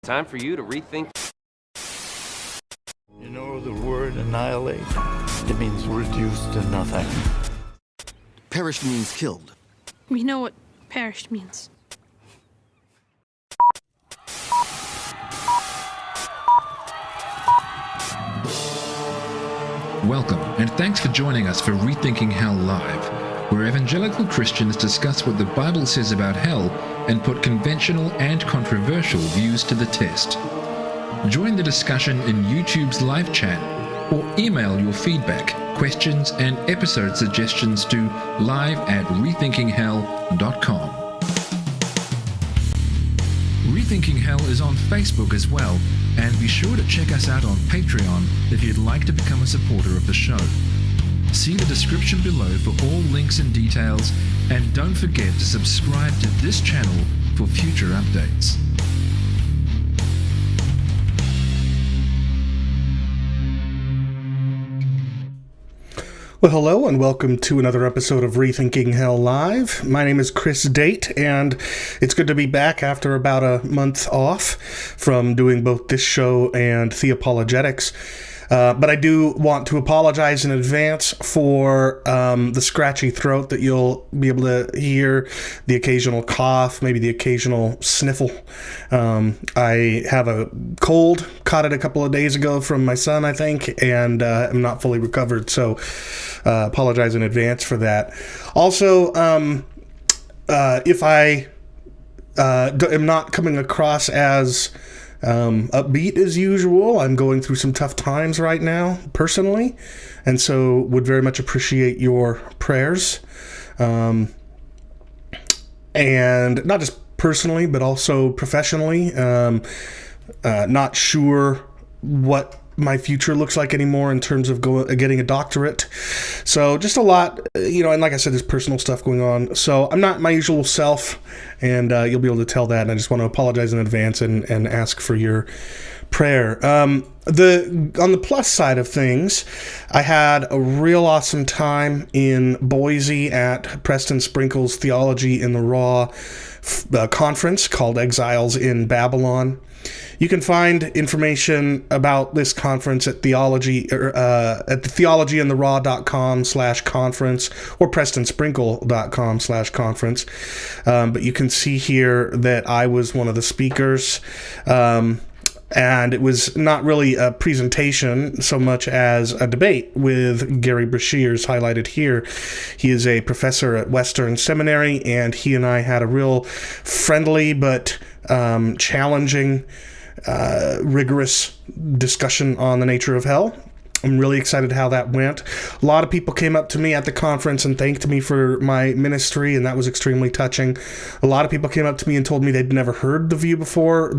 Time for you to rethink. You know the word annihilate? It means reduce to nothing. Perished means killed. We know what perished means. Welcome, and thanks for joining us for Rethinking Hell Live, where evangelical Christians discuss what the Bible says about hell and put conventional and controversial views to the test. Join the discussion in YouTube's live chat, or email your feedback, questions, and episode suggestions to live@rethinkinghell.com. Rethinking Hell is on Facebook as well, and be sure to check us out on Patreon if you'd like to become a supporter of the show. See the description below for all links and details, and don't forget to subscribe to this channel for future updates. Well, hello and welcome to another episode of Rethinking Hell Live. My name is Chris Date, and it's good to be back after about a month off from doing both this show and Theapologetics. But I do want to apologize in advance for the scratchy throat that you'll be able to hear, the occasional cough, maybe the occasional sniffle. I have a cold, caught it a couple of days ago from my son, I think, and I'm not fully recovered, so apologize in advance for that. Also, if I am not coming across as upbeat as usual, I'm going through some tough times right now personally, and so would very much appreciate your prayers, and not just personally but also professionally. Not sure what my future looks like anymore in terms of getting a doctorate, so just a lot, and like I said, there's personal stuff going on, so I'm not my usual self, and you'll be able to tell that, and I just want to apologize in advance and ask for your prayer. On the plus side of things, I had a real awesome time in Boise at Preston Sprinkle's Theology in the Raw conference called Exiles in Babylon. You can find information about this conference at theologyintheraw.com/conference or prestonsprinkle.com/conference. But you can see here that I was one of the speakers. And it was not really a presentation so much as a debate with Gary Brashears, highlighted here. He is a professor at Western Seminary, and he and I had a real friendly but challenging, rigorous discussion on the nature of hell. I'm really excited how that went. A lot of people came up to me at the conference and thanked me for my ministry, and that was extremely touching. A lot of people came up to me and told me they'd never heard the view before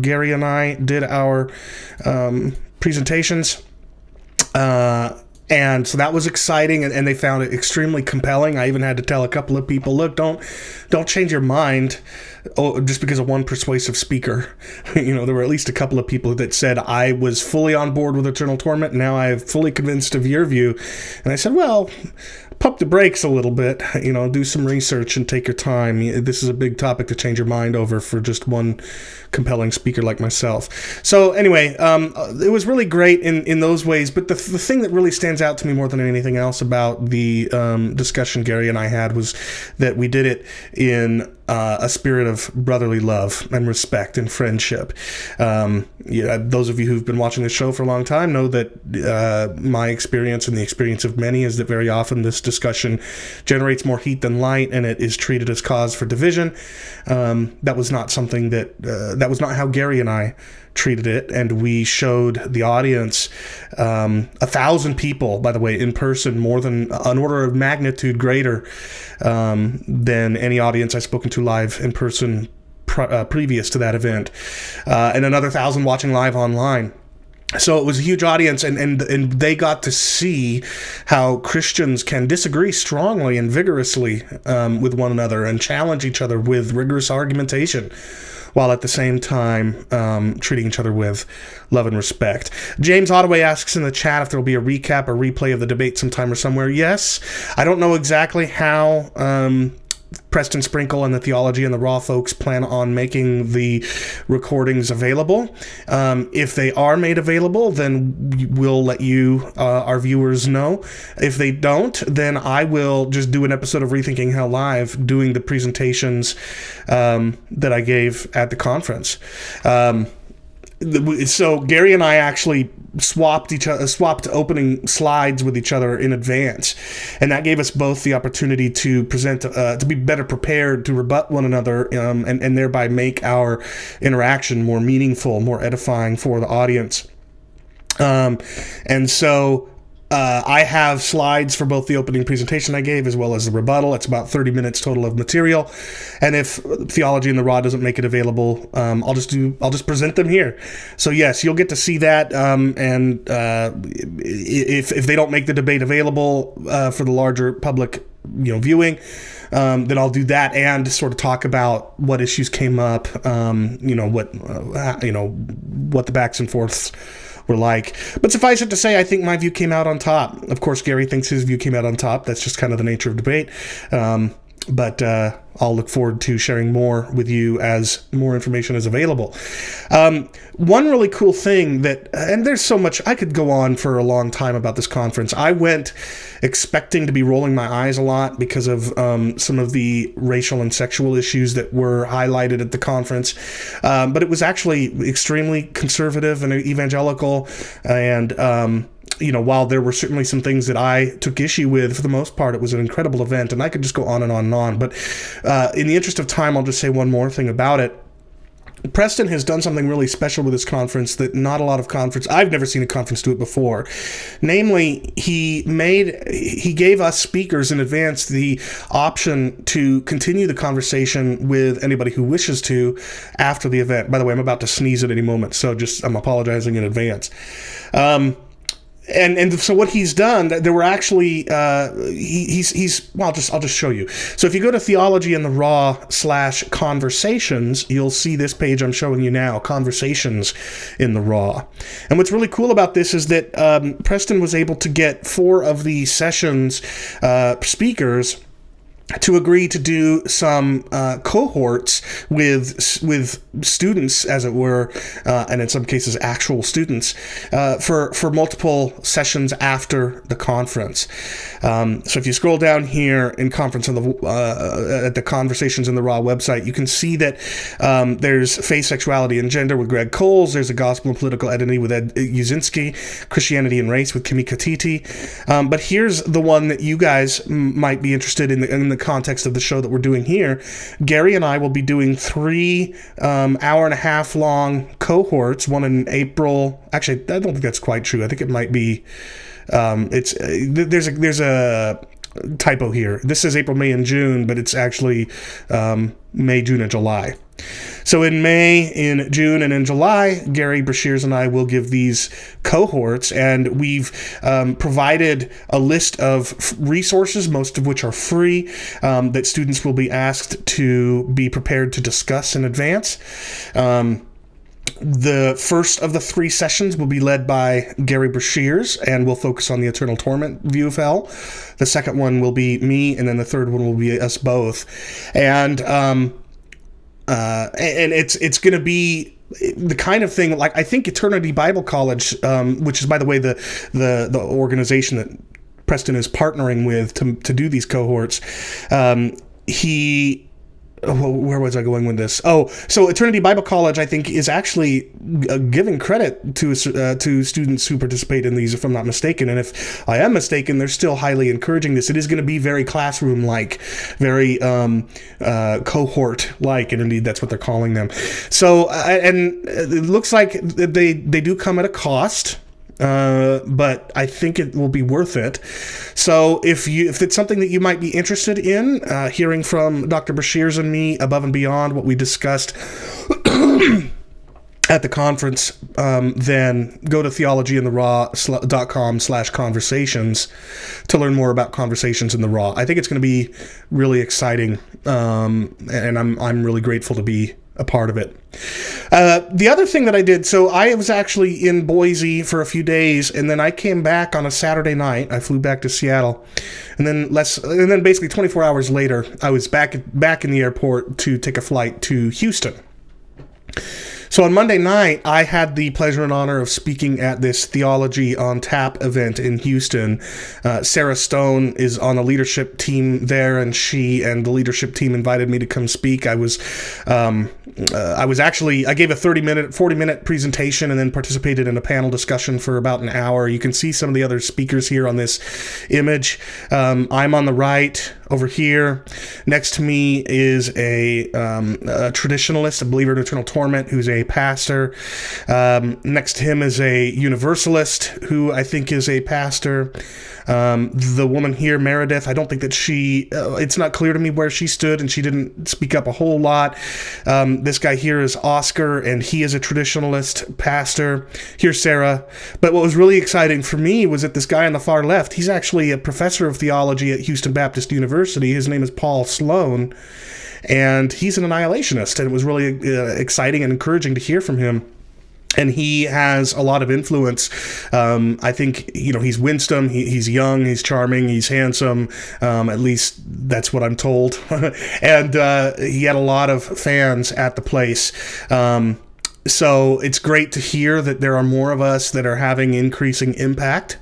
Gary and I did our presentations. And so that was exciting, and they found it extremely compelling. I even had to tell a couple of people, look, don't change your mind just because of one persuasive speaker. There were at least a couple of people that said I was fully on board with eternal torment, and now I have fully convinced of your view. And I said, well, pump the brakes a little bit, do some research and take your time. This is a big topic to change your mind over for just one compelling speaker like myself. So anyway, it was really great in those ways, but the thing that really stands out to me more than anything else about the discussion Gary and I had was that we did it in a spirit of brotherly love and respect and friendship. Those of you who've been watching this show for a long time know that my experience and the experience of many is that very often this discussion generates more heat than light, and it is treated as cause for division. That was not something that was not how Gary and I treated it, and we showed the audience 1,000 people, by the way, in person, more than an order of magnitude greater than any audience I've spoken to live in person previous to that event, and another 1,000 watching live online. So it was a huge audience, and they got to see how Christians can disagree strongly and vigorously with one another and challenge each other with rigorous argumentation, while at the same time treating each other with love and respect. James Ottaway asks in the chat if there will be a recap or replay of the debate sometime or somewhere. Yes, I don't know exactly how Preston Sprinkle and the Theology and the Raw folks plan on making the recordings available. If they are made available, then we'll let you, our viewers, know. If they don't, then I will just do an episode of Rethinking Hell Live doing the presentations that I gave at the conference. So Gary and I actually swapped opening slides with each other in advance, and that gave us both the opportunity to present, to be better prepared to rebut one another, and thereby make our interaction more meaningful, more edifying for the audience. And so I have slides for both the opening presentation I gave as well as the rebuttal. It's about 30 minutes total of material. And if Theology in the Raw doesn't make it available, I'll just present them here. So yes, you'll get to see that. And if they don't make the debate available for the larger public, viewing, then I'll do that and sort of talk about what issues came up, what the backs and forths were like. But suffice it to say, I think my view came out on top. Of course, Gary thinks his view came out on top. That's just kind of the nature of debate. But I'll look forward to sharing more with you as more information is available. One really cool thing and there's so much, I could go on for a long time about this conference. I went expecting to be rolling my eyes a lot because of some of the racial and sexual issues that were highlighted at the conference. But it was actually extremely conservative and evangelical, and while there were certainly some things that I took issue with, for the most part, it was an incredible event, and I could just go on and on and on. But in the interest of time, I'll just say one more thing about it. Preston has done something really special with this conference that not a lot of I've never seen a conference do it before. Namely, he gave us speakers in advance the option to continue the conversation with anybody who wishes to after the event. By the way, I'm about to sneeze at any moment, so I'm apologizing in advance. And so what he's done, there were actually, I'll just show you. So if you go to Theology in the Raw /conversations, you'll see this page I'm showing you now, Conversations in the Raw. And what's really cool about this is that Preston was able to get 4 of the sessions speakers to agree to do some cohorts with students, as it were, and in some cases actual students, for multiple sessions after the conference. So if you scroll down here in at the Conversations in the Raw website, you can see that there's Faith, Sexuality, and Gender with Greg Coles. There's a Gospel and Political Identity with Ed Uzinski, Christianity and Race with Kimi Katiti. But here's the one that you guys might be interested in the context of the show that we're doing here. Gary and I will be doing 3 hour-and-a-half long cohorts, one in April. Actually, I don't think that's quite true. I think it might be there's a typo here. This says April, May, and June, but it's actually May, June, and July. So in May, in June, and in July, Gary Brashears and I will give these cohorts, and we've provided a list of resources, most of which are free, that students will be asked to be prepared to discuss in advance. The first of the 3 sessions will be led by Gary Brashears, and we'll focus on the eternal torment view of hell. The second one will be me, and then the third one will be us both. And it's going to be the kind of thing, like I think Eternity Bible College, which is, by the way, the organization that Preston is partnering with to do these cohorts. Where was I going with this? So Eternity Bible College, I think, is actually giving credit to students who participate in these, if I'm not mistaken. And if I am mistaken, they're still highly encouraging this. It is going to be very classroom-like, very cohort-like, and indeed that's what they're calling them. So, and it looks like they do come at a cost. But I think it will be worth it. So if it's something that you might be interested in, hearing from Dr. Brashears and me above and beyond what we discussed at the conference, then go to theologyintheraw.com/conversations to learn more about Conversations in the Raw. I think it's going to be really exciting, and I'm really grateful to be a part of it. The other thing that I did, so I was actually in Boise for a few days, and then I came back on a Saturday night. I flew back to Seattle, and then basically 24 hours later, I was back in the airport to take a flight to Houston. So on Monday night, I had the pleasure and honor of speaking at this Theology on Tap event in Houston. Sarah Stone is on the leadership team there, and she and the leadership team invited me to come speak. I gave a 40-minute presentation and then participated in a panel discussion for about an hour. You can see some of the other speakers here on this image. I'm on the right over here. Next to me is a traditionalist, a believer in eternal torment, who's a pastor. Next to him is a universalist, who I think is a pastor. The woman here, Meredith, I don't think that it's not clear to me where she stood, and she didn't speak up a whole lot. This guy here is Oscar, and he is a traditionalist pastor. Here's Sarah. But what was really exciting for me was that this guy on the far left, he's actually a professor of theology at Houston Baptist University. His name is Paul Sloan, and he's an annihilationist, and it was really exciting and encouraging to hear from him. And he has a lot of influence. I think, he's winsome, he's young, he's charming, he's handsome. At least that's what I'm told. And he had a lot of fans at the place. So it's great to hear that there are more of us that are having increasing impact.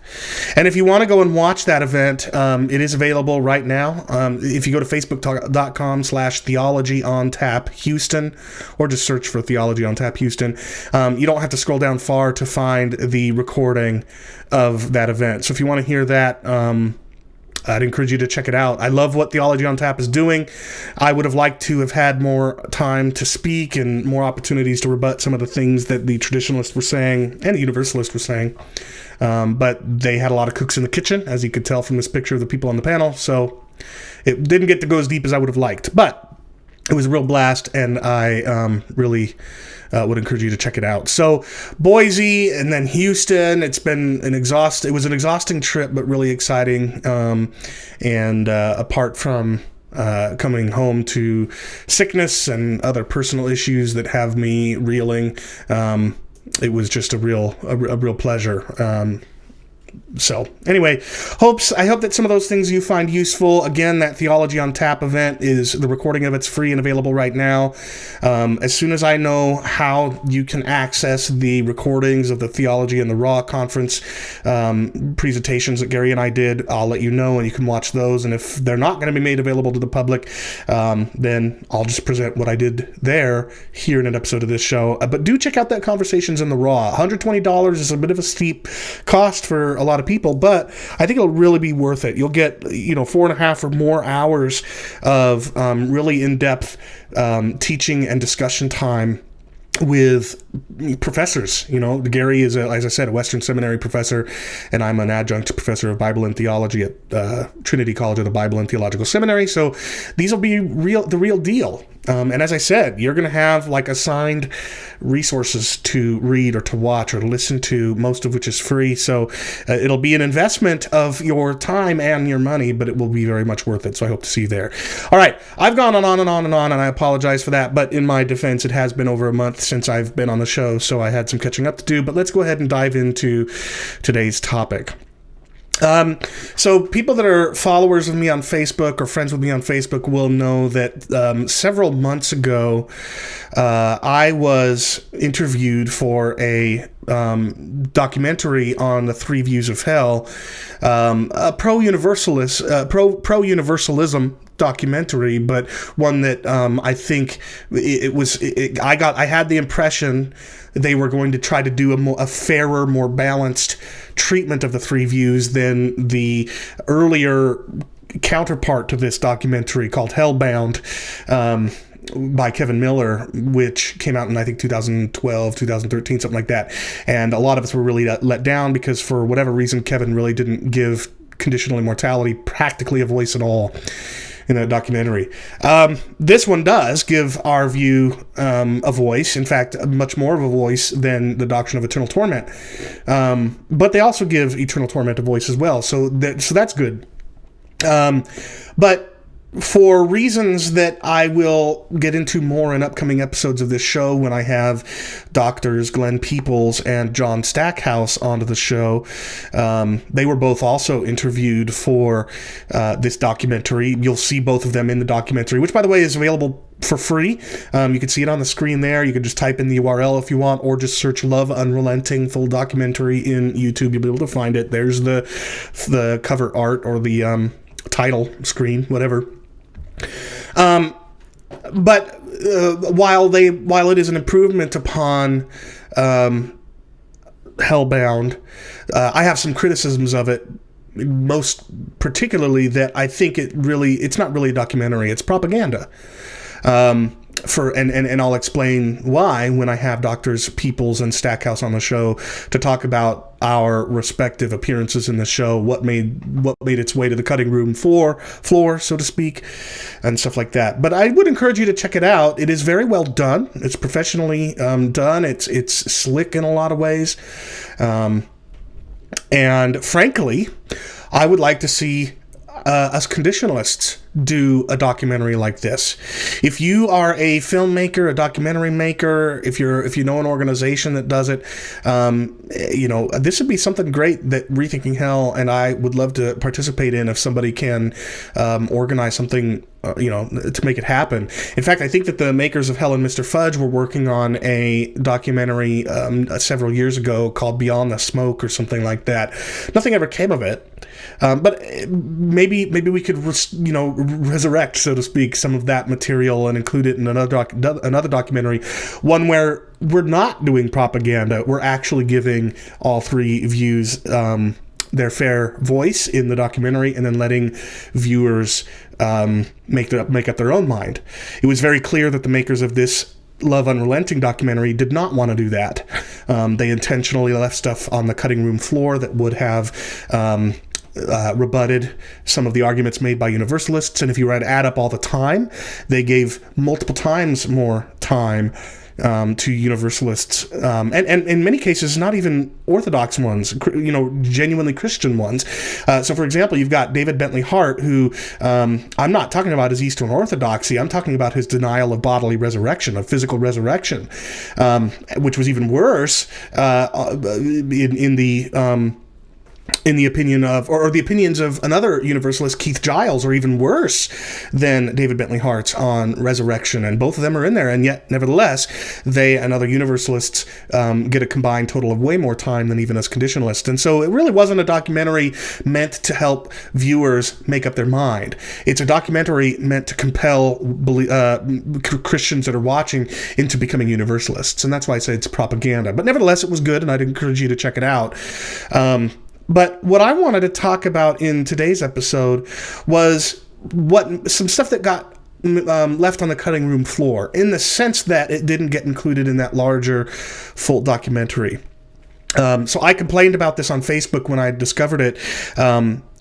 And if you want to go and watch that event, it is available right now. If you go to facebook.com/Theology on Tap Houston, or just search for Theology on Tap Houston, you don't have to scroll down far to find the recording of that event. So if you want to hear that, I'd encourage you to check it out. I love what Theology on Tap is doing. I would have liked to have had more time to speak and more opportunities to rebut some of the things that the traditionalists were saying and the universalists were saying. But they had a lot of cooks in the kitchen, as you could tell from this picture of the people on the panel. So it didn't get to go as deep as I would have liked. But it was a real blast, and I really would encourage you to check it out. So Boise and then Houston, it was an exhausting trip, but really exciting. And apart from coming home to sickness and other personal issues that have me reeling, it was just a real pleasure. So anyway, I hope that some of those things you find useful. Again, that Theology on Tap event, the recording of it's free and available right now. As soon as I know how you can access the recordings of the Theology and the Raw conference presentations that Gary and I did, I'll let you know, and you can watch those. And if they're not going to be made available to the public, then I'll just present what I did there here in an episode of this show. But do check out that Conversations in the Raw. $120 is a bit of a steep cost for a lot of people, but I think it'll really be worth it. You'll get 4.5 or more hours of really in-depth teaching and discussion time with professors. Gary is, as I said, a Western Seminary professor, and I'm an adjunct professor of Bible and Theology at Trinity College of the Bible and Theological Seminary. So these will be the real deal. And as I said, you're going to have assigned resources to read or to watch or to listen to, most of which is free. So it'll be an investment of your time and your money, but it will be very much worth it. So I hope to see you there. All right. I've gone on and on and on, and I apologize for that. But in my defense, it has been over a month since I've been on the show, so I had some catching up to do. But let's go ahead and dive into today's topic. So people that are followers of me on Facebook or friends with me on Facebook will know that several months ago, I was interviewed for a documentary on the 3 Views of Hell, a pro-universalism documentary, but one that I think I had the impression they were going to try to do a fairer, more balanced treatment of the 3 views than the earlier counterpart to this documentary called Hellbound, by Kevin Miller, which came out in, I think, 2012, 2013, something like that. And a lot of us were really let down because for whatever reason, Kevin really didn't give conditional immortality practically a voice at all in that documentary. This one does give our view a voice, in fact, much more of a voice than the doctrine of eternal torment. But they also give eternal torment a voice as well, so that's good. But for reasons that I will get into more in upcoming episodes of this show when I have doctors Glenn Peoples and John Stackhouse onto the show. They were both also interviewed for this documentary. You'll see both of them in the documentary, which, by the way, is available for free. You can see it on the screen there. You can just type in the URL if you want, or just search Love Unrelenting full documentary in YouTube. You'll be able to find it. There's the cover art or the title screen, whatever. But while it is an improvement upon Hellbound, I have some criticisms of it. Most particularly that I think it's not really a documentary, it's propaganda. And I'll explain why when I have Doctors Peoples and Stackhouse on the show to talk about our respective appearances in the show, what made its way to the cutting room floor, so to speak, and stuff like that. But I would encourage you to check it out. It is very well done. It's professionally done. It's slick in a lot of ways. And frankly, I would like to see us conditionalists do a documentary like this. If you are a filmmaker, a documentary maker, if you know an organization that does it, this would be something great that Rethinking Hell and I would love to participate in if somebody can organize something to make it happen. In fact, I think that the makers of Hell and Mr. Fudge were working on a documentary several years ago called Beyond the Smoke or something like that. Nothing ever came of it. But maybe we could resurrect, so to speak, some of that material and include it in another documentary, one where we're not doing propaganda. We're actually giving all three views their fair voice in the documentary, and then letting viewers make up their own mind. It was very clear that the makers of this Love Unrelenting documentary did not want to do that. They intentionally left stuff on the cutting room floor that would have rebutted some of the arguments made by Universalists, and if you were to add up all the time, they gave multiple times more time to Universalists, and in many cases, not even Orthodox ones, genuinely Christian ones. So, for example, you've got David Bentley Hart, who I'm not talking about his Eastern Orthodoxy. I'm talking about his denial of bodily resurrection, of physical resurrection, which was even worse in the opinion of, or the opinions of another Universalist, Keith Giles, are even worse than David Bentley Hart's on resurrection, and both of them are in there, and yet, nevertheless, they and other Universalists get a combined total of way more time than even us conditionalists. And so it really wasn't a documentary meant to help viewers make up their mind. It's a documentary meant to compel Christians that are watching into becoming Universalists, and that's why I say it's propaganda. But nevertheless, it was good, and I'd encourage you to check it out. But what I wanted to talk about in today's episode was some stuff that got left on the cutting room floor, in the sense that it didn't get included in that larger full documentary. So I complained about this on Facebook when I discovered it.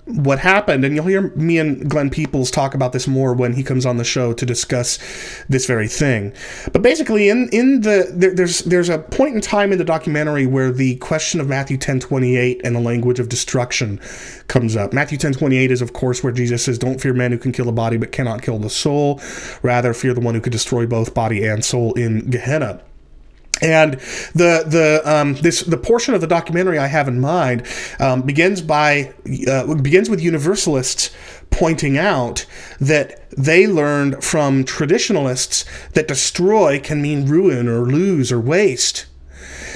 What happened, and you'll hear me and Glenn Peoples talk about this more when he comes on the show to discuss this very thing. But basically, there's a point in time in the documentary where the question of Matthew 10:28 and the language of destruction comes up. Matthew 10:28 is, of course, where Jesus says, "Don't fear men who can kill the body but cannot kill the soul. Rather, fear the one who could destroy both body and soul in Gehenna." And the portion of the documentary I have in mind begins with Universalists pointing out that they learned from traditionalists that destroy can mean ruin or lose or waste.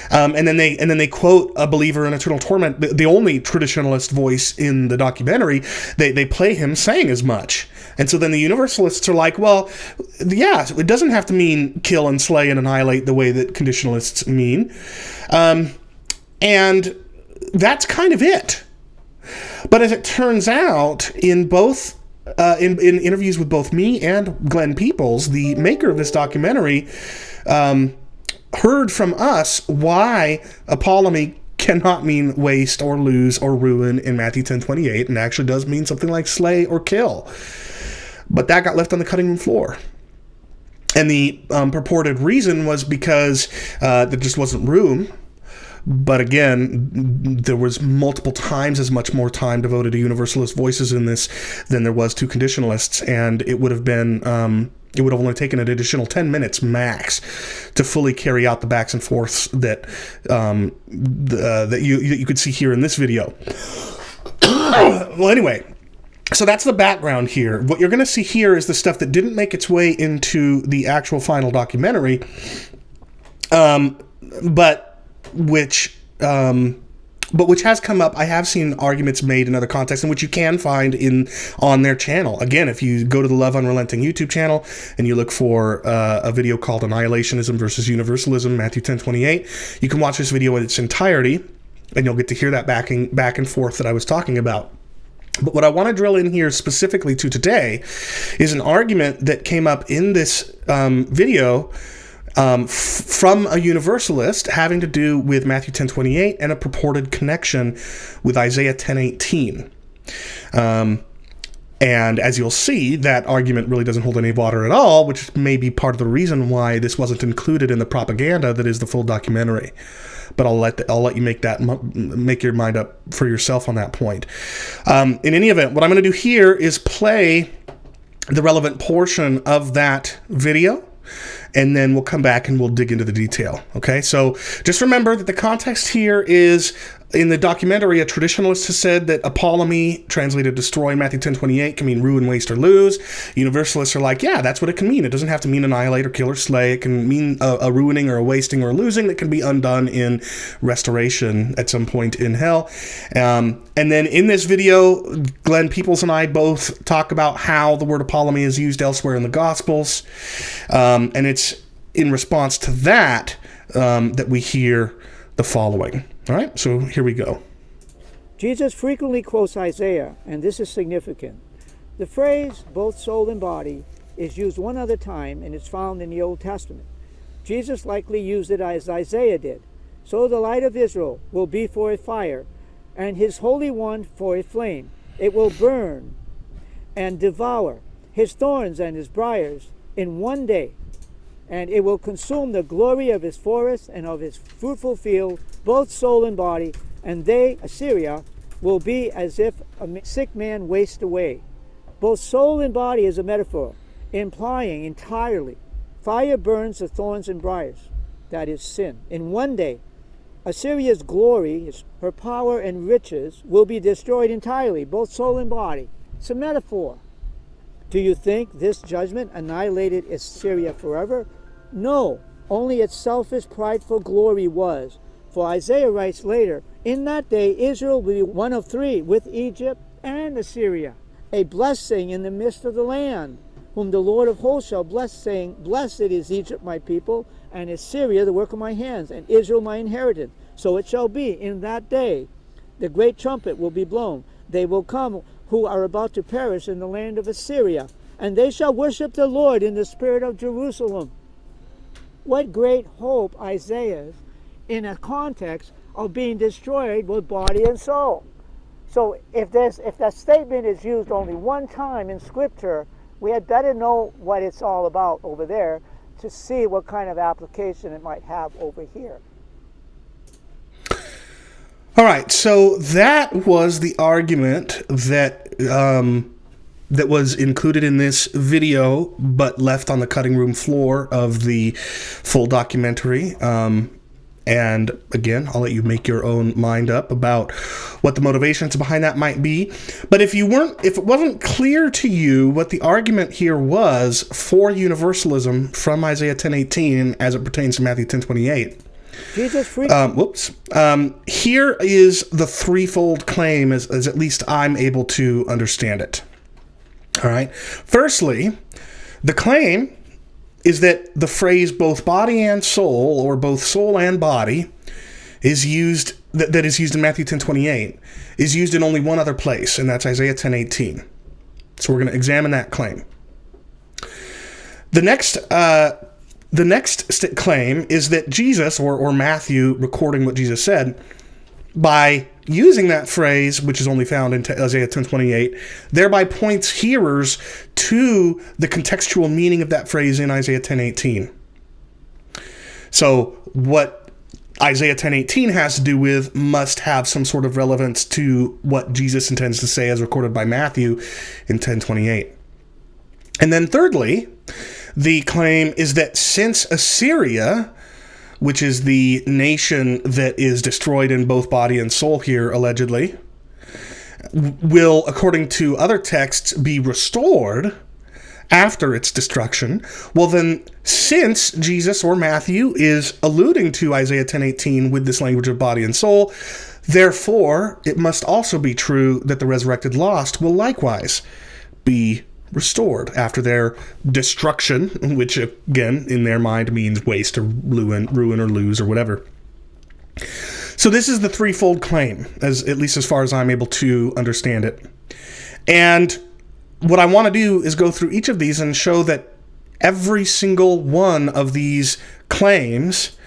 And then they quote a believer in eternal torment, the only traditionalist voice in the documentary. They play him saying as much. And so then the Universalists are like, well, yeah, it doesn't have to mean kill and slay and annihilate the way that conditionalists mean. And that's kind of it. But as it turns out, in both in interviews with both me and Glenn Peoples, the maker of this documentary, heard from us why apollumy cannot mean waste or lose or ruin in Matthew 10:28, and actually does mean something like slay or kill. But that got left on the cutting room floor. And the purported reason was because there just wasn't room But again, there was multiple times as much more time devoted to universalist voices in this than there was to conditionalists, and it would have been it would have only taken an additional 10 minutes max to fully carry out the backs and forths that that you could see here in this video. Well, anyway, so that's the background here. What you're going to see here is the stuff that didn't make its way into the actual final documentary, but which has come up. I have seen arguments made in other contexts, in which you can find on their channel. Again, if you go to the Love Unrelenting YouTube channel and you look for a video called Annihilationism versus Universalism, Matthew 10:28, you can watch this video in its entirety, and you'll get to hear that back and forth that I was talking about. But what I want to drill in here specifically to today is an argument that came up in this video from a universalist, having to do with Matthew 10:28 and a purported connection with Isaiah 10:18. And as you'll see, that argument really doesn't hold any water at all, which may be part of the reason why this wasn't included in the propaganda that is the full documentary. But I'll let you make your mind up for yourself on that point. In any event, what I'm going to do here is play the relevant portion of that video, and then we'll come back and we'll dig into the detail. Okay, so just remember that the context here is, in the documentary, a traditionalist has said that apolemy, translated destroy, Matthew 10:28, can mean ruin, waste, or lose. Universalists are like, yeah, that's what it can mean. It doesn't have to mean annihilate or kill or slay. It can mean a ruining or a wasting or a losing that can be undone in restoration at some point in hell. And then in this video, Glenn Peoples and I both talk about how the word apolemy is used elsewhere in the Gospels. And it's in response to that that we hear the following. All right, so here we go. Jesus frequently quotes Isaiah, and this is significant. The phrase, both soul and body, is used one other time, and it's found in the Old Testament. Jesus likely used it as Isaiah did. So the light of Israel will be for a fire, and his Holy One for a flame. It will burn and devour his thorns and his briars in one day, and it will consume the glory of his forest and of his fruitful field, both soul and body, and they, Assyria, will be as if a sick man wastes away. Both soul and body is a metaphor, implying entirely fire burns the thorns and briars, that is sin. In one day, Assyria's glory, her power and riches, will be destroyed entirely, both soul and body. It's a metaphor. Do you think this judgment annihilated Assyria forever? No, only its selfish, prideful glory was. For Isaiah writes later, in that day Israel will be one of three, with Egypt and Assyria, a blessing in the midst of the land, whom the Lord of hosts shall bless, saying, blessed is Egypt my people, and Assyria the work of my hands, and Israel my inheritance. So it shall be in that day, the great trumpet will be blown. They will come who are about to perish in the land of Assyria, and they shall worship the Lord in the spirit of Jerusalem. What great hope Isaiah's in a context of being destroyed with body and soul. So if that statement is used only one time in Scripture, we had better know what it's all about over there to see what kind of application it might have over here. All right, so that was the argument that that was included in this video, but left on the cutting room floor of the full documentary. And again, I'll let you make your own mind up about what the motivations behind that might be. But if it wasn't clear to you what the argument here was for universalism from Isaiah 10:18 as it pertains to Matthew 10:28, here is the threefold claim as at least I'm able to understand it. All right. Firstly, the claim is that the phrase both body and soul, or both soul and body, is used, that is used in Matthew 10:28, is used in only one other place, and that's Isaiah 10:18. So we're going to examine that claim. The next claim is that Jesus, or Matthew recording what Jesus said, by using that phrase, which is only found in Isaiah 10:28, thereby points hearers to the contextual meaning of that phrase in Isaiah 10:18. So what Isaiah 10:18 has to do with must have some sort of relevance to what Jesus intends to say as recorded by Matthew in 10:28. And then thirdly, the claim is that since Assyria, which is the nation that is destroyed in both body and soul here, allegedly, will, according to other texts, be restored after its destruction, well then, since Jesus or Matthew is alluding to Isaiah 10:18 with this language of body and soul, therefore, it must also be true that the resurrected lost will likewise be restored after their destruction, which again, in their mind, means waste or ruin or lose or whatever. So this is the threefold claim, at least as far as I'm able to understand it. And what I want to do is go through each of these and show that every single one of these claims,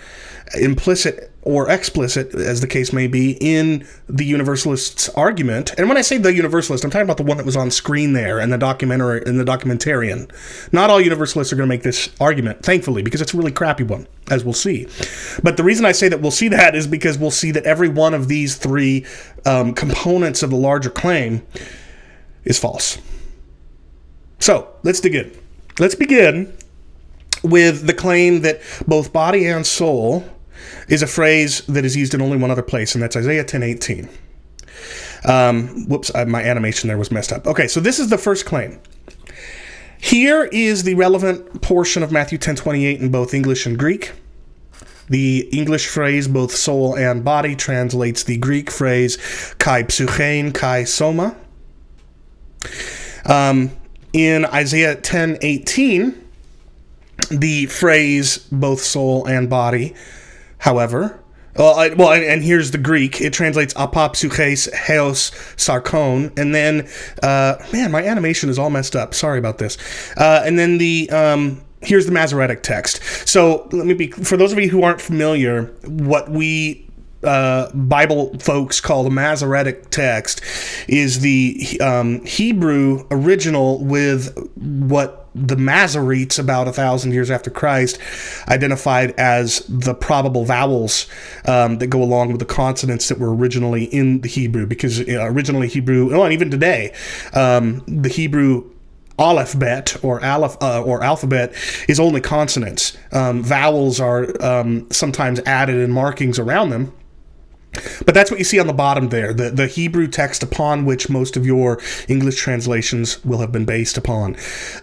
implicit or explicit, as the case may be, in the Universalist's argument. And when I say the Universalist, I'm talking about the one that was on screen there and the documentary and the documentarian. Not all Universalists are going to make this argument, thankfully, because it's a really crappy one, as we'll see. But the reason I say that we'll see that is because we'll see that every one of these three components of the larger claim is false. So, let's dig in. Let's begin with the claim that both body and soul is a phrase that is used in only one other place, and that's Isaiah 10:18. Whoops, my animation there was messed up. Okay, so this is the first claim. Here is the relevant portion of Matthew 10:28 in both English and Greek. The English phrase, both soul and body, translates the Greek phrase kai psychein, kai soma. In Isaiah 10:18, the phrase both soul and body, however, and here's the Greek. It translates apopsuches heos sarkon, and then, man, my animation is all messed up. Sorry about this. And then here's the Masoretic text. So for those of you who aren't familiar, what we Bible folks call the Masoretic text is the Hebrew original with what the Masoretes about 1,000 years after Christ identified as the probable vowels that go along with the consonants that were originally in the Hebrew, because originally Hebrew, and even today, the Hebrew alphabet or alphabet is only consonants. Vowels are sometimes added in markings around them. But that's what you see on the bottom there, the Hebrew text upon which most of your English translations will have been based upon.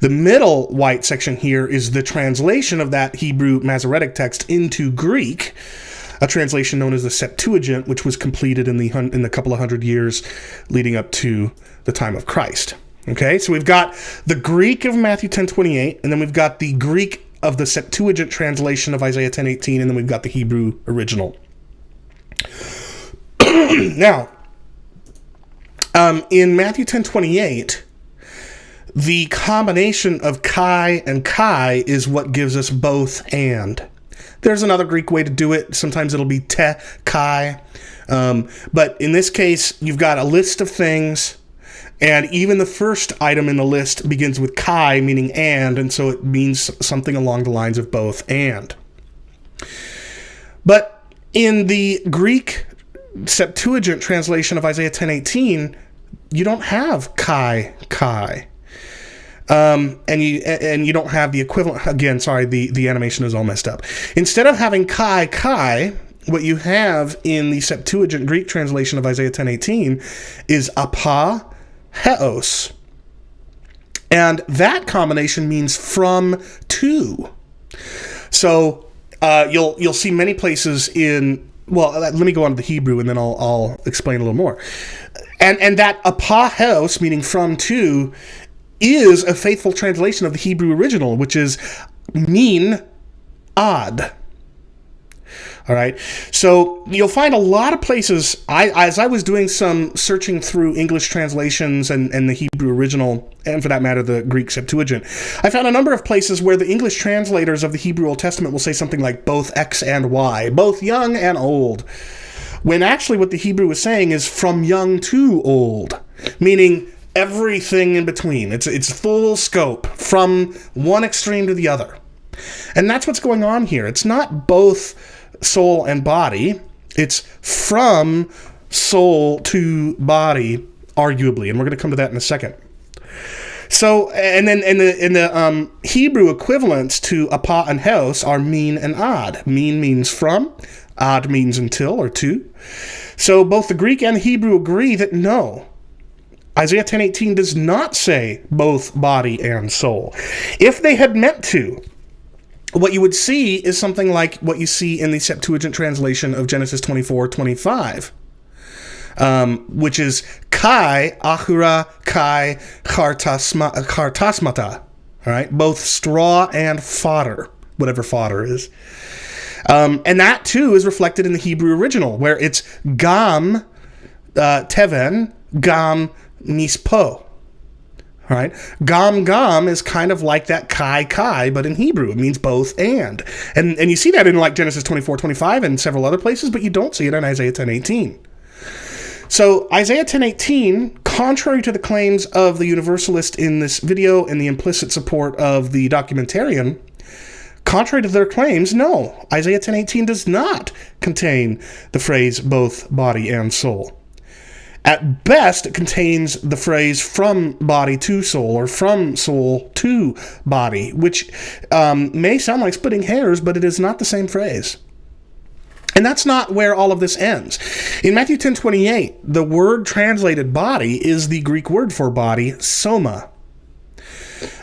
The middle white section here is the translation of that Hebrew Masoretic text into Greek, a translation known as the Septuagint, which was completed in the couple of hundred years leading up to the time of Christ. Okay, so we've got the Greek of Matthew 10:28, and then we've got the Greek of the Septuagint translation of Isaiah 10:18, and then we've got the Hebrew original. Now, in Matthew 10:28, the combination of kai and kai is what gives us both and. There's another Greek way to do it. Sometimes it'll be te, kai. But in this case, you've got a list of things, and even the first item in the list begins with kai, meaning and so it means something along the lines of both and. But in the Greek Septuagint translation of Isaiah 10:18, you don't have kai. And you don't have the equivalent. Again, sorry, the animation is all messed up. Instead of having kai, what you have in the Septuagint Greek translation of Isaiah 10:18 is apa heos. And that combination means from to. So you'll see many places in. Well, let me go on to the Hebrew, and then I'll explain a little more. And that apaheos, meaning from to, is a faithful translation of the Hebrew original, which is min ad. All right, so you'll find a lot of places. As I was doing some searching through English translations and the Hebrew original, and for that matter, the Greek Septuagint, I found a number of places where the English translators of the Hebrew Old Testament will say something like both X and Y, both young and old, when actually what the Hebrew is saying is from young to old, meaning everything in between. It's full scope from one extreme to the other. And that's what's going on here. It's not both soul and body. It's from soul to body, arguably. And we're going to come to that in a second. So, and then in the Hebrew equivalents to apa and hos are min and ad. Min means from, ad means until or to. So both the Greek and the Hebrew agree that no, Isaiah 10:18 does not say both body and soul. If they had meant to, what you would see is something like what you see in the Septuagint translation of Genesis 24:25. Which is kai achura kai chartasmata, all right, both straw and fodder, whatever fodder is, and that too is reflected in the Hebrew original, where it's gam teven gam mispo. All right, gam is kind of like that kai, but in Hebrew it means both and you see that in like Genesis 24:25 and several other places, but you don't see it in Isaiah 10:18. So Isaiah 10:18, contrary to the claims of the Universalist in this video and the implicit support of the documentarian, contrary to their claims, no, Isaiah 10:18 does not contain the phrase both body and soul. At best, it contains the phrase from body to soul or from soul to body, which may sound like splitting hairs, but it is not the same phrase. And that's not where all of this ends. In Matthew 10:28, the word translated body is the Greek word for body, soma.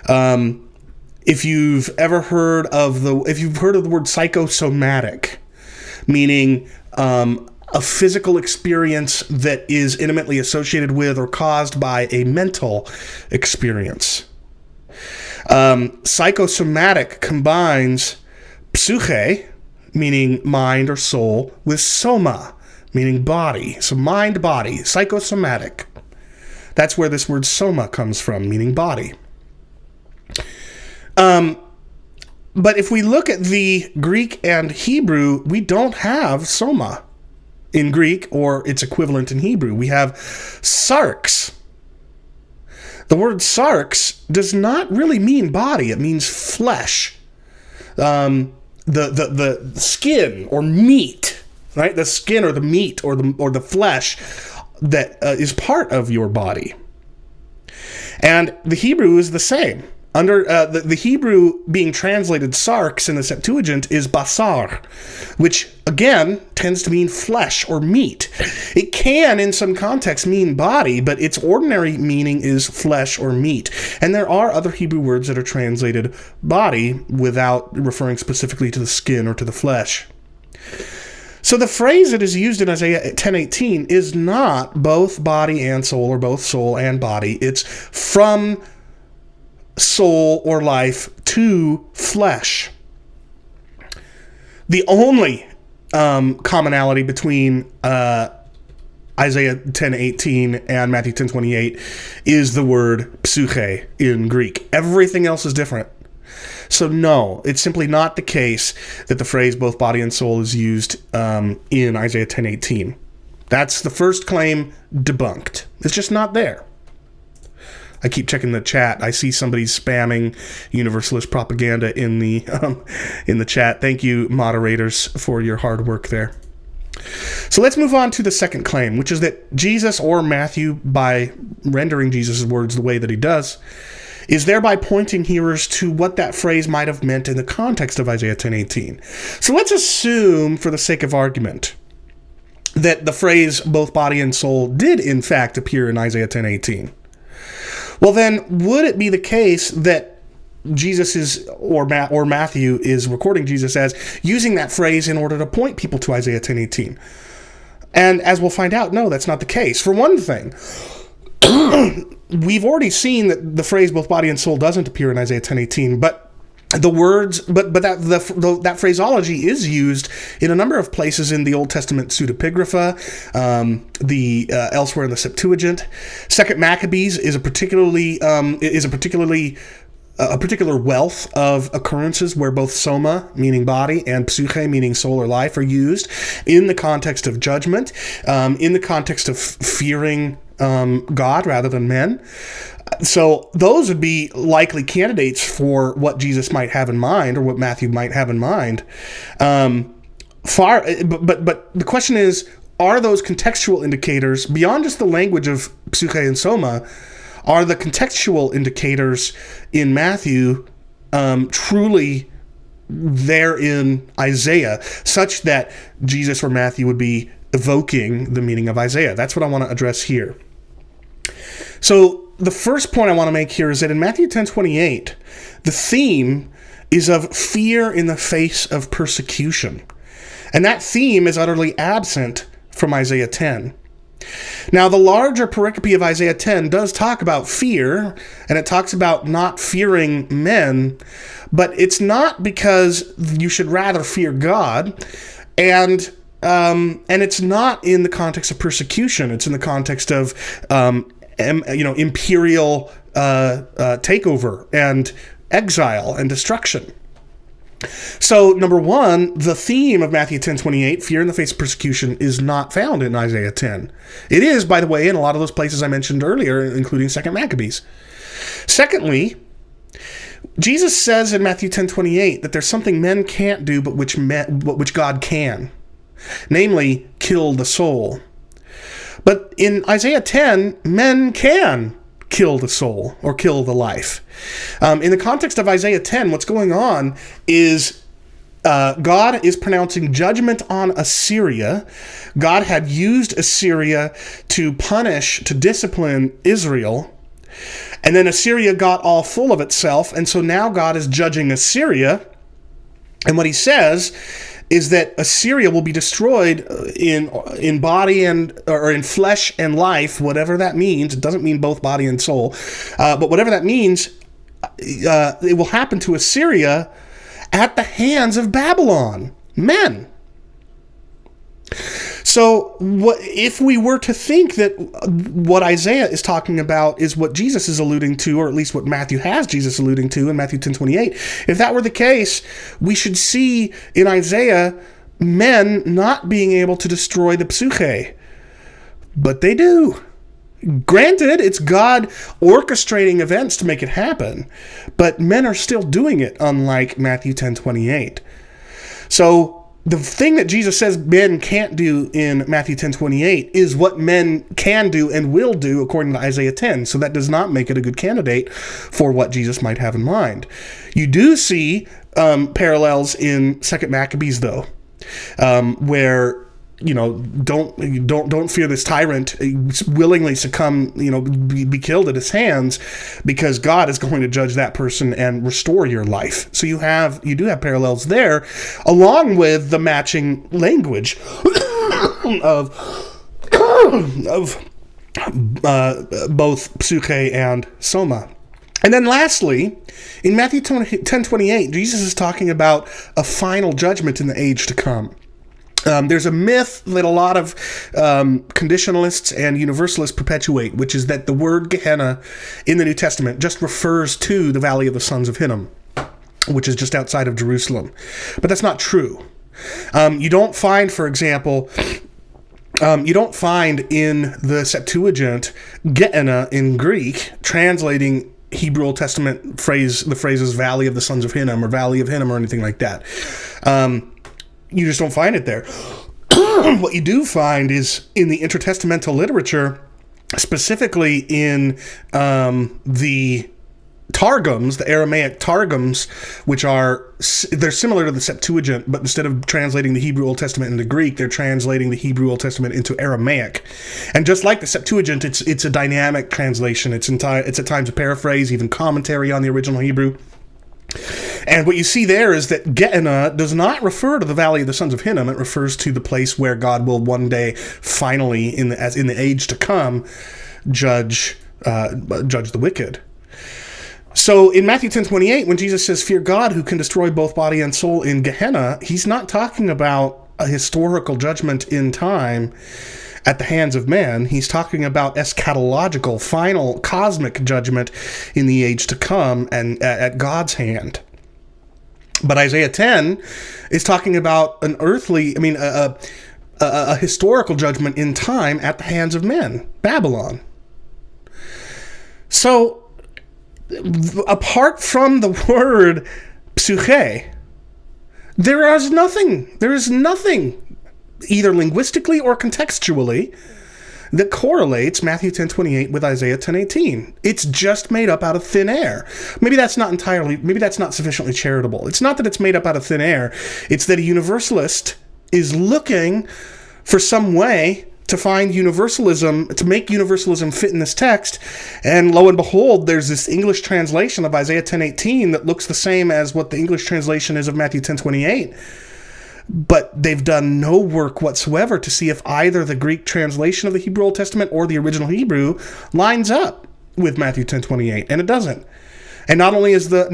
If you've heard of the word psychosomatic, meaning a physical experience that is intimately associated with or caused by a mental experience. Psychosomatic combines psyche, meaning mind or soul, with soma, meaning body. So mind, body, psychosomatic. That's where this word soma comes from, meaning body. But if we look at the Greek and Hebrew, we don't have soma in Greek or its equivalent in Hebrew. We have sarx. The word sarx does not really mean body. It means flesh. The skin or meat, right? The skin or the meat or the flesh that is part of your body. And the Hebrew is the same. Under the Hebrew being translated sarx in the Septuagint is basar, which again tends to mean flesh or meat. It can in some contexts mean body, but its ordinary meaning is flesh or meat. And there are other Hebrew words that are translated body without referring specifically to the skin or to the flesh. So the phrase that is used in Isaiah 10:18 is not both body and soul or both soul and body. It's from soul or life to flesh. The only commonality between Isaiah 10:18 and Matthew 10:28 is the word psyche in Greek. Everything else is different. So no, it's simply not the case that the phrase both body and soul is used in Isaiah 10:18. That's the first claim debunked. It's just not there. I keep checking the chat. I see somebody spamming Universalist propaganda in the chat. Thank you, moderators, for your hard work there. So let's move on to the second claim, which is that Jesus, or Matthew, by rendering Jesus' words the way that he does, is thereby pointing hearers to what that phrase might have meant in the context of Isaiah 10:18. So let's assume, for the sake of argument, that the phrase both body and soul did in fact appear in Isaiah 10:18. Well, then, would it be the case that Jesus is, or Matthew is recording Jesus as using that phrase in order to point people to Isaiah 10:18? And as we'll find out, no, that's not the case. For one thing, we've already seen that the phrase both body and soul doesn't appear in Isaiah 10:18, but the words, that phraseology is used in a number of places in the Old Testament pseudepigrapha, elsewhere in the Septuagint. Second Maccabees is a particular wealth of occurrences where both soma, meaning body, and psyche, meaning soul or life, are used in the context of judgment, in the context of fearing God rather than men. So those would be likely candidates for what Jesus might have in mind, or what Matthew might have in mind. But the question is, are those contextual indicators, beyond just the language of psyche and soma, are the contextual indicators in Matthew truly there in Isaiah, such that Jesus or Matthew would be evoking the meaning of Isaiah? That's what I want to address here. So the first point I want to make here is that in Matthew 10:28, the theme is of fear in the face of persecution. And that theme is utterly absent from Isaiah 10. Now, the larger pericope of Isaiah 10 does talk about fear, and it talks about not fearing men, but it's not because you should rather fear God, and it's not in the context of persecution. It's in the context of imperial takeover and exile and destruction. So, number one, the theme of Matthew 10:28, fear in the face of persecution, is not found in Isaiah 10. It is, by the way, in a lot of those places I mentioned earlier, including 2 Maccabees. Secondly, Jesus says in Matthew 10:28 that there's something men can't do, but which God can, namely, kill the soul. But in Isaiah 10, men can kill the soul or kill the life. In the context of Isaiah 10, what's going on is God is pronouncing judgment on Assyria. God had used Assyria to discipline Israel. And then Assyria got all full of itself. And so now God is judging Assyria. And what he says is that Assyria will be destroyed in body or in flesh and life, whatever that means. It doesn't mean both body and soul, but whatever that means, it will happen to Assyria at the hands of Babylon, men. So if we were to think that what Isaiah is talking about is what Jesus is alluding to, or at least what Matthew has Jesus alluding to in Matthew 10:28, if that were the case, we should see in Isaiah men not being able to destroy the psyche. But they do. Granted, it's God orchestrating events to make it happen, but men are still doing it, unlike Matthew 10:28. So the thing that Jesus says men can't do in Matthew 10:28 is what men can do and will do according to Isaiah 10. So that does not make it a good candidate for what Jesus might have in mind. You do see parallels in 2 Maccabees, though, where don't fear this tyrant, willingly succumb, be killed at his hands, because God is going to judge that person and restore your life. So you do have parallels there, along with the matching language of both psyche and soma. And then lastly, in Matthew 10:28, Jesus is talking about a final judgment in the age to come. There's a myth that a lot of conditionalists and universalists perpetuate, which is that the word Gehenna in the New Testament just refers to the Valley of the Sons of Hinnom, which is just outside of Jerusalem. But that's not true. You don't find, for example, in the Septuagint Gehenna in Greek translating Hebrew Old Testament the phrases Valley of the Sons of Hinnom or Valley of Hinnom or anything like that. You just don't find it there. What you do find is in the intertestamental literature, specifically in the Targums, the Aramaic Targums, which they're similar to the Septuagint, but instead of translating the Hebrew Old Testament into Greek, they're translating the Hebrew Old Testament into Aramaic. And just like the Septuagint, it's a dynamic translation. It's at times a paraphrase, even commentary on the original Hebrew. And what you see there is that Gehenna does not refer to the Valley of the Sons of Hinnom. It refers to the place where God will one day finally, in the age to come, judge the wicked. So in Matthew 10:28, when Jesus says, "Fear God who can destroy both body and soul in Gehenna," he's not talking about a historical judgment in time at the hands of men. He's talking about eschatological, final, cosmic judgment in the age to come and at God's hand. But Isaiah 10 is talking about an earthly, a historical judgment in time at the hands of men, Babylon. So apart from the word psyche, there is nothing, either linguistically or contextually, that correlates Matthew 10:28 with Isaiah 10:18. It's just made up out of thin air. Maybe that's not sufficiently charitable. It's not that it's made up out of thin air. It's that a universalist is looking for some way to find universalism, to make universalism fit in this text, and lo and behold, there's this English translation of Isaiah 10:18 that looks the same as what the English translation is of Matthew 10:28. But they've done no work whatsoever to see if either the Greek translation of the Hebrew Old Testament or the original Hebrew lines up with Matthew 10:28, and it doesn't. And not only is the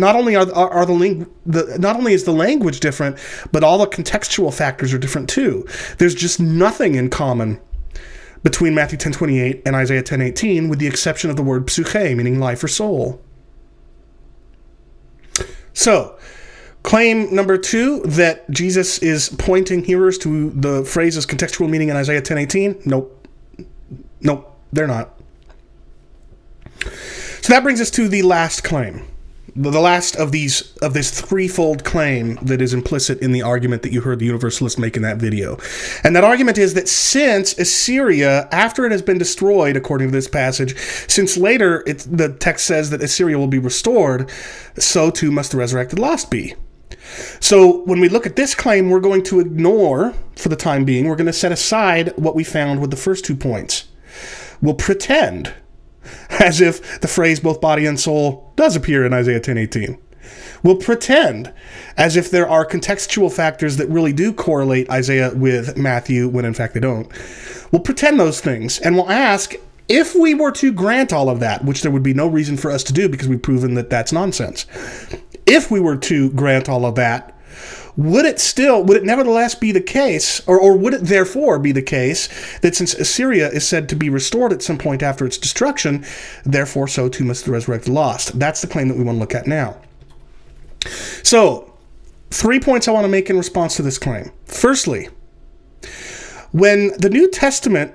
language different, but all the contextual factors are different too. There's just nothing in common between Matthew 10:28 and Isaiah 10:18, with the exception of the word psyche, meaning life or soul. So, claim number 2, that Jesus is pointing hearers to the phrase's contextual meaning in Isaiah 10:18. Nope, they're not. So that brings us to the last claim, the last of this threefold claim that is implicit in the argument that you heard the Universalist make in that video. And that argument is that since Assyria, after it has been destroyed, according to this passage, since later the text says that Assyria will be restored, so too must the resurrected lost be. So when we look at this claim, we're going to ignore, for the time being, we're going to set aside what we found with the first 2 points. We'll pretend as if the phrase both body and soul does appear in Isaiah 10:18. We'll pretend as if there are contextual factors that really do correlate Isaiah with Matthew, when in fact they don't. We'll pretend those things, and we'll ask, if we were to grant all of that, which there would be no reason for us to do because we've proven that that's nonsense. If we were to grant all of that, would it nevertheless be the case, or would it therefore be the case, that since Assyria is said to be restored at some point after its destruction, therefore so too must the resurrected lost? That's the claim that we want to look at now. So, 3 points I want to make in response to this claim. Firstly, when the New Testament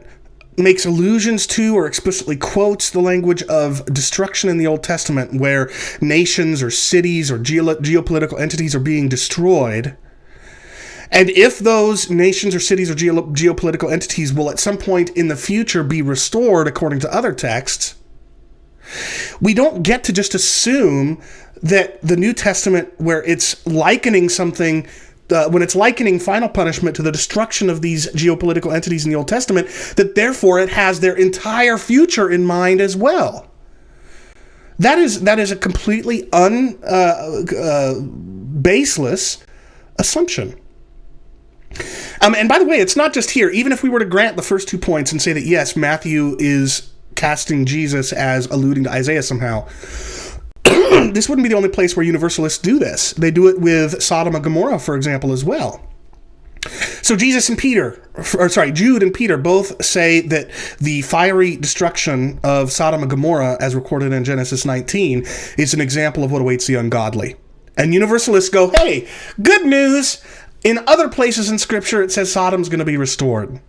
makes allusions to or explicitly quotes the language of destruction in the Old Testament, where nations or cities or geopolitical entities are being destroyed, and if those nations or cities or geopolitical entities will at some point in the future be restored according to other texts, we don't get to just assume that the New Testament, where it's likening something, when it's likening final punishment to the destruction of these geopolitical entities in the Old Testament, that therefore it has their entire future in mind as well. That is a completely baseless assumption. And by the way, it's not just here. Even if we were to grant the first 2 points and say that yes, Matthew is casting Jesus as alluding to Isaiah somehow, this wouldn't be the only place where universalists do this. They do it with Sodom and Gomorrah, for example, as well. So Jude and Peter both say that the fiery destruction of Sodom and Gomorrah, as recorded in Genesis 19, is an example of what awaits the ungodly. And universalists go, hey, good news! In other places in Scripture, it says Sodom's going to be restored.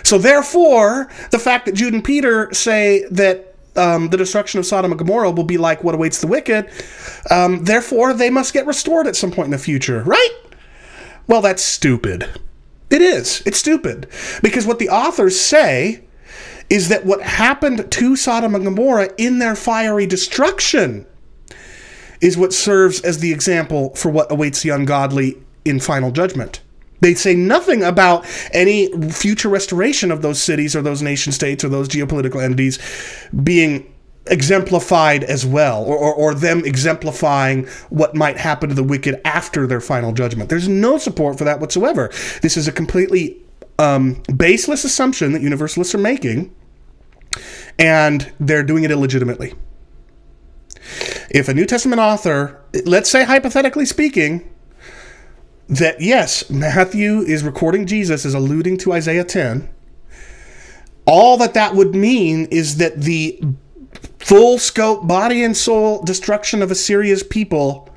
So therefore, the fact that Jude and Peter say that the destruction of Sodom and Gomorrah will be like what awaits the wicked, therefore they must get restored at some point in the future, right? Well, that's stupid. It is. It's stupid. Because what the authors say is that what happened to Sodom and Gomorrah in their fiery destruction is what serves as the example for what awaits the ungodly in final judgment. They say nothing about any future restoration of those cities or those nation states or those geopolitical entities being exemplified as well, or them exemplifying what might happen to the wicked after their final judgment. There's no support for that whatsoever. This is a completely baseless assumption that universalists are making, and they're doing it illegitimately. If a New Testament author, let's say hypothetically speaking, that yes, Matthew is recording Jesus as alluding to Isaiah 10, all that would mean is that the full scope body and soul destruction of Assyria's people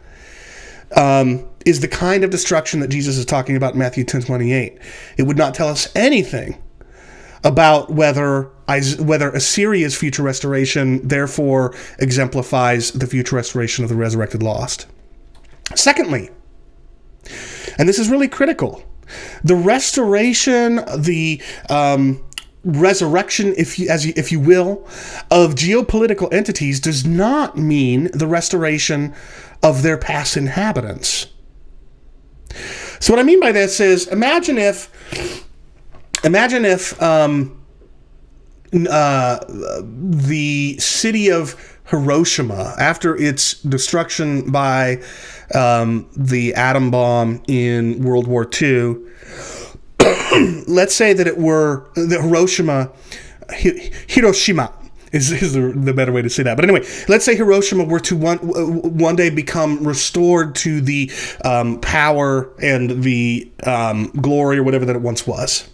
is the kind of destruction that Jesus is talking about in Matthew 10:28. It would not tell us anything about whether Assyria's future restoration therefore exemplifies the future restoration of the resurrected lost. Secondly, and this is really critical, the restoration, the resurrection, if you will, of geopolitical entities does not mean the restoration of their past inhabitants. So what I mean by this is, imagine if the city of Hiroshima, after its destruction by the atom bomb in World War II, let's say that it were the Hiroshima is the better way to say that. But anyway, let's say Hiroshima were to one day become restored to the power and the glory or whatever that it once was.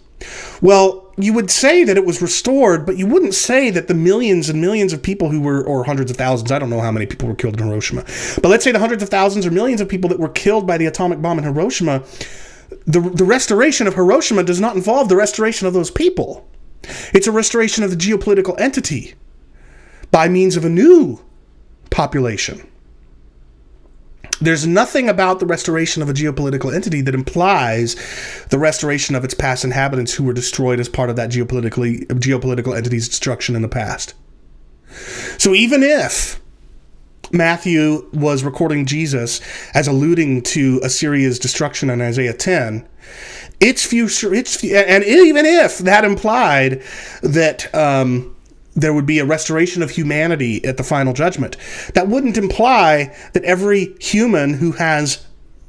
Well, you would say that it was restored, but you wouldn't say that the millions and millions of people who were, or hundreds of thousands, I don't know how many people were killed in Hiroshima, but let's say the hundreds of thousands or millions of people that were killed by the atomic bomb in Hiroshima, the restoration of Hiroshima does not involve the restoration of those people. It's a restoration of the geopolitical entity by means of a new population. There's nothing about the restoration of a geopolitical entity that implies the restoration of its past inhabitants who were destroyed as part of that geopolitical entity's destruction in the past. So even if Matthew was recording Jesus as alluding to Assyria's destruction in Isaiah 10, its future, and even if that implied that there would be a restoration of humanity at the final judgment, that wouldn't imply that every human who has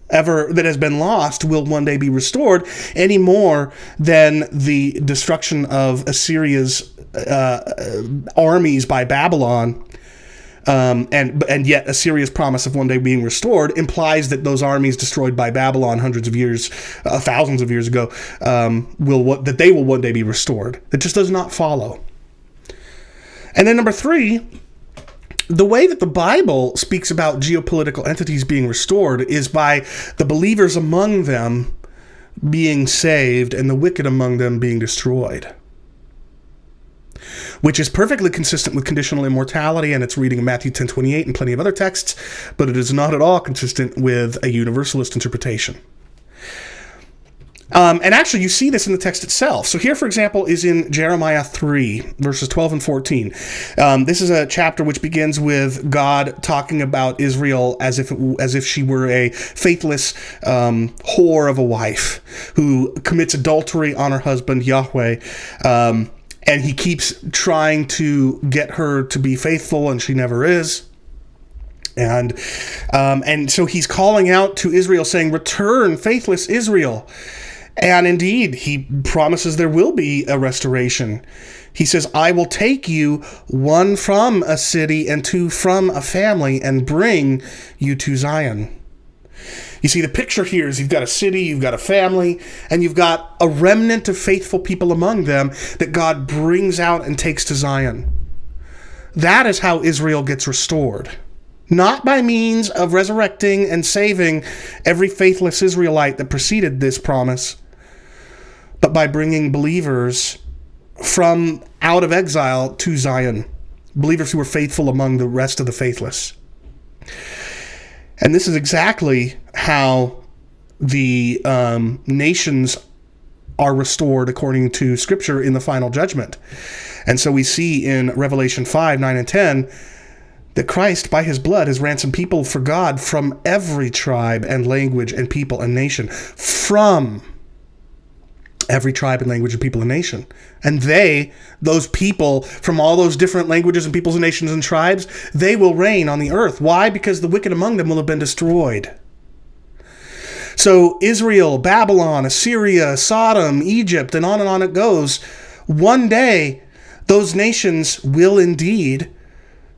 been lost will one day be restored, any more than the destruction of Assyria's armies by Babylon, and yet Assyria's promise of one day being restored implies that those armies destroyed by Babylon hundreds of years, thousands of years ago, that they will one day be restored. It just does not follow. And then number 3, the way that the Bible speaks about geopolitical entities being restored is by the believers among them being saved and the wicked among them being destroyed, which is perfectly consistent with conditional immortality and its reading of Matthew 10:28 and plenty of other texts, but it is not at all consistent with a universalist interpretation. And actually, you see this in the text itself. So here, for example, is in Jeremiah 3, verses 12 and 14. This is a chapter which begins with God talking about Israel as if she were a faithless whore of a wife who commits adultery on her husband, Yahweh. And he keeps trying to get her to be faithful, and she never is. And so he's calling out to Israel, saying, "Return, faithless Israel." And indeed, he promises there will be a restoration. He says, "I will take you, one from a city and two from a family, and bring you to Zion." You see, the picture here is you've got a city, you've got a family, and you've got a remnant of faithful people among them that God brings out and takes to Zion. That is how Israel gets restored. Not by means of resurrecting and saving every faithless Israelite that preceded this promise, but by bringing believers from out of exile to Zion, believers who were faithful among the rest of the faithless. And this is exactly how the nations are restored according to Scripture in the final judgment. And so we see in Revelation 5, 9, and 10 that Christ, by his blood, has ransomed people for God from every tribe and language and people and nation. From every tribe and language and people and nation. And those people from all those different languages and peoples and nations and tribes, they will reign on the earth. Why? Because the wicked among them will have been destroyed. So Israel, Babylon, Assyria, Sodom, Egypt, and on it goes. One day, those nations will indeed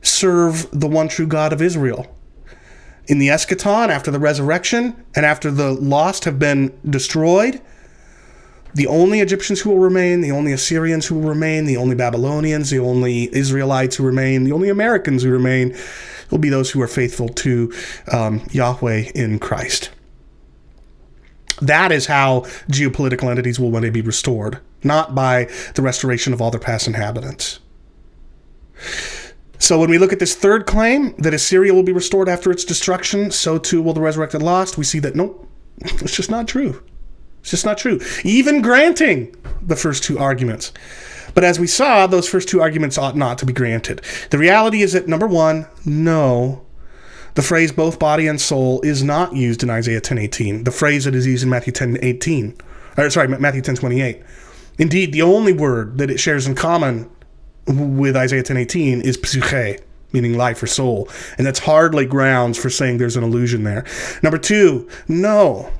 serve the one true God of Israel. In the eschaton, after the resurrection, and after the lost have been destroyed, the only Egyptians who will remain, the only Assyrians who will remain, the only Babylonians, the only Israelites who remain, the only Americans who remain, will be those who are faithful to Yahweh in Christ. That is how geopolitical entities will one day be restored, not by the restoration of all their past inhabitants. So when we look at this third claim, that Assyria will be restored after its destruction, so too will the resurrected lost, we see that nope, it's just not true. It's just not true. Even granting the first two arguments. But as we saw, those first two arguments ought not to be granted. The reality is that, number one, no, the phrase both body and soul is not used in Isaiah 10:18. The phrase that is used in Matthew 10:28. Indeed, the only word that it shares in common with Isaiah 10:18 is psyche, meaning life or soul. And that's hardly grounds for saying there's an allusion there. Number two, no.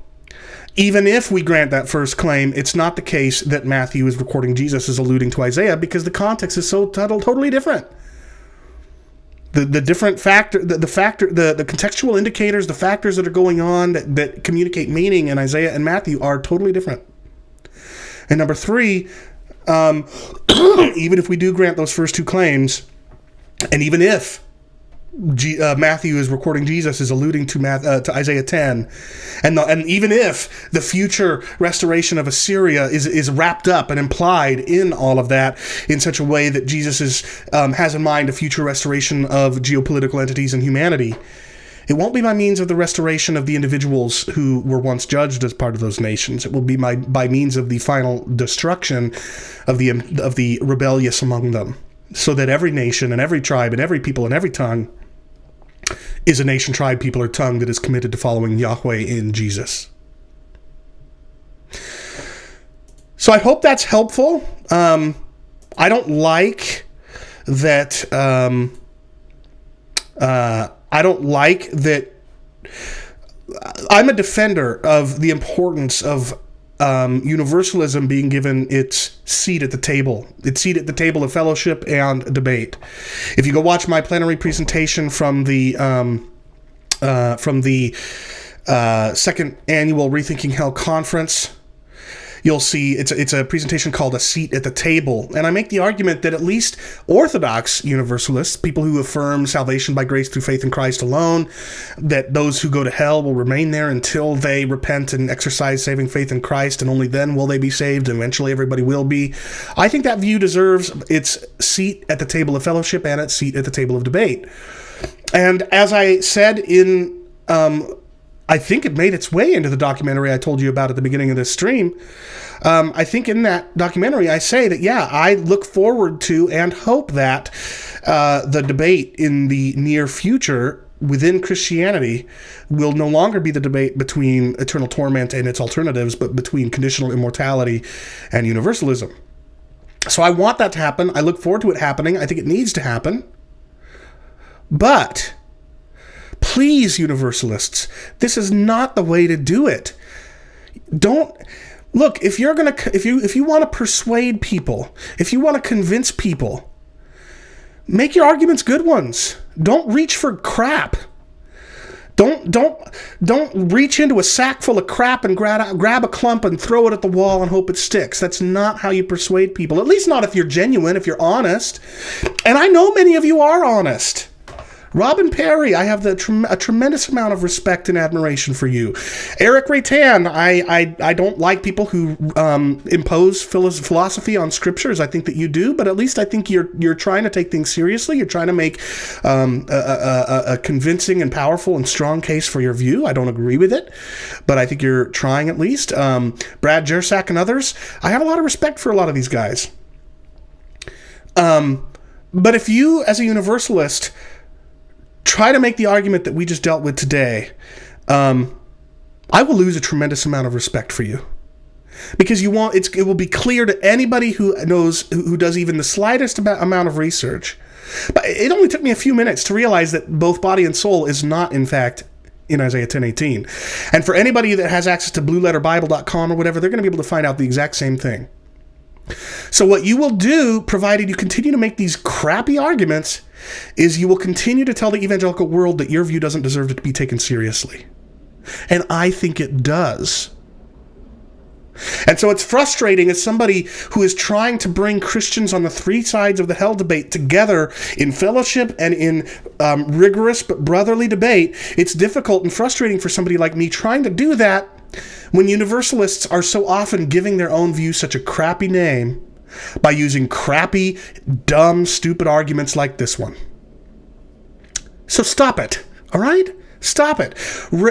Even if we grant that first claim, it's not the case that Matthew is recording Jesus as alluding to Isaiah, because the context is so totally different. The different factor, the contextual indicators, the factors that are going on that communicate meaning in Isaiah and Matthew are totally different. And number three, even if we do grant those first two claims, and even if Matthew is recording Jesus is alluding to Isaiah 10, and even if the future restoration of Assyria is wrapped up and implied in all of that in such a way that Jesus has in mind a future restoration of geopolitical entities and humanity, it won't be by means of the restoration of the individuals who were once judged as part of those nations. It will be by means of the final destruction of the rebellious among them, so that every nation and every tribe and every people and every tongue is a nation, tribe, people, or tongue that is committed to following Yahweh in Jesus. So I hope that's helpful. I don't like that. I don't like that. I'm a defender of the importance of universalism being given its seat at the table of fellowship and debate. If you go watch my plenary presentation from the second annual Rethinking Hell conference, you'll see it's a presentation called A Seat at the Table. And I make the argument that at least Orthodox Universalists, people who affirm salvation by grace through faith in Christ alone, that those who go to hell will remain there until they repent and exercise saving faith in Christ, and only then will they be saved, and eventually everybody will be. I think that view deserves its seat at the table of fellowship and its seat at the table of debate. And as I said in... I think it made its way into the documentary I told you about at the beginning of this stream. I think in that documentary I say that, yeah, I look forward to and hope that the debate in the near future within Christianity will no longer be the debate between eternal torment and its alternatives, but between conditional immortality and universalism. So I want that to happen. I look forward to it happening. I think it needs to happen. But... please, Universalists, this is not the way to do it. Don't look, if you want to persuade people, if you want to convince people, make your arguments good ones. Don't reach for crap. Don't reach into a sack full of crap and grab a clump and throw it at the wall and hope it sticks. That's not how you persuade people. At least not if you're genuine, if you're honest. And I know many of you are honest. Robin Perry, I have a tremendous amount of respect and admiration for you. Eric Ratan, I don't like people who impose philosophy on scriptures. I think that you do, but at least I think you're trying to take things seriously. You're trying to make a convincing and powerful and strong case for your view. I don't agree with it, but I think you're trying at least. Brad Jersak and others, I have a lot of respect for a lot of these guys. But if you, as a Universalist, try to make the argument that we just dealt with today, I will lose a tremendous amount of respect for you, because it will be clear to anybody who does even the slightest amount of research. But it only took me a few minutes to realize that both body and soul is not, in fact, in Isaiah 10:18. And for anybody that has access to blueletterbible.com or whatever, they're going to be able to find out the exact same thing. So what you will do, provided you continue to make these crappy arguments, is you will continue to tell the evangelical world that your view doesn't deserve to be taken seriously. And I think it does. And so it's frustrating as somebody who is trying to bring Christians on the three sides of the hell debate together in fellowship and in rigorous but brotherly debate. It's difficult and frustrating for somebody like me trying to do that when universalists are so often giving their own view such a crappy name by using crappy, dumb, stupid arguments like this one. So stop it, all right? Stop it.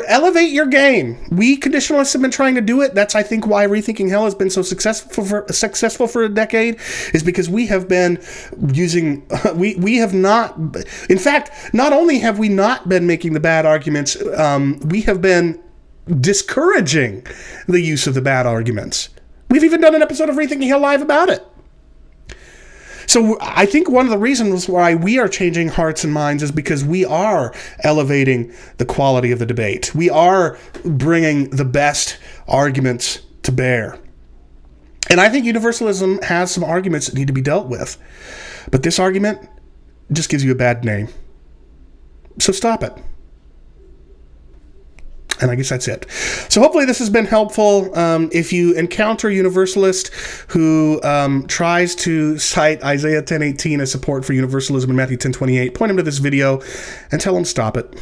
Elevate your game. We conditionalists have been trying to do it. That's, I think, why Rethinking Hell has been so successful for a decade, is because we have been using, we have not, in fact, not only have we not been making the bad arguments, we have been discouraging the use of the bad arguments. We've even done an episode of Rethinking Hell Live about it. So I think one of the reasons why we are changing hearts and minds is because we are elevating the quality of the debate. We are bringing the best arguments to bear. And I think universalism has some arguments that need to be dealt with. But this argument just gives you a bad name. So stop it. And I guess that's it. So hopefully this has been helpful. If you encounter a universalist who tries to cite Isaiah 10:18 as support for universalism in Matthew 10:28, point him to this video and tell him stop it.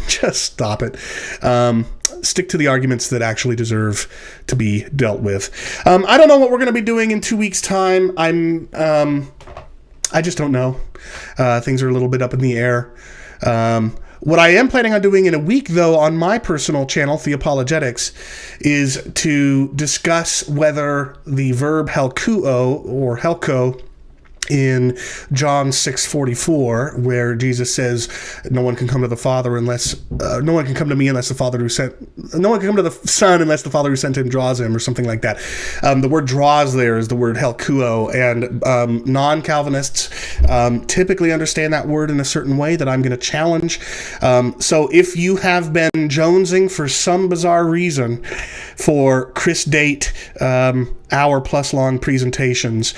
Just stop it. Stick to the arguments that actually deserve to be dealt with. I don't know what we're going to be doing in 2 weeks' time. I just don't know. Things are a little bit up in the air. What I am planning on doing in a week, though, on my personal channel, Theapologetics, is to discuss whether the verb helkuo, or helko, in John 6:44, where Jesus says, "No one can come to the Father unless no one can come to me unless the Father who sent no one can come to the Son unless the Father who sent him draws him," or something like that. The word "draws" there is the word helkuo, and non-Calvinists typically understand that word in a certain way that I'm going to challenge. So if you have been jonesing for some bizarre reason for Chris Date hour-plus long presentations,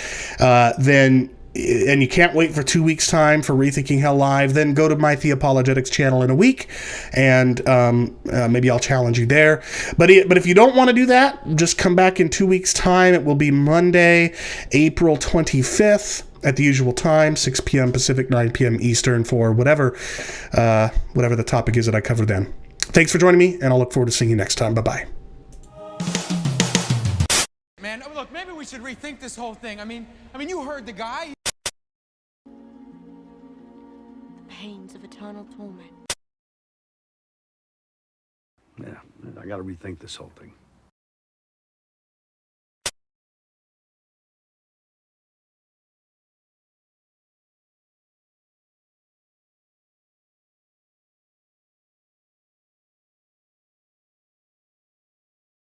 then and you can't wait for 2 weeks' time for Rethinking Hell Live, then go to my Theapologetics channel in a week, and maybe I'll challenge you there. But if you don't want to do that, just come back in 2 weeks' time. It will be Monday, April 25th, at the usual time, 6 p.m. Pacific, 9 p.m. Eastern, for whatever the topic is that I cover then. Thanks for joining me, and I'll look forward to seeing you next time. Bye-bye. Man, look, maybe we should rethink this whole thing. I mean, you heard the guy. Pains of eternal torment. Yeah, I gotta rethink this whole thing.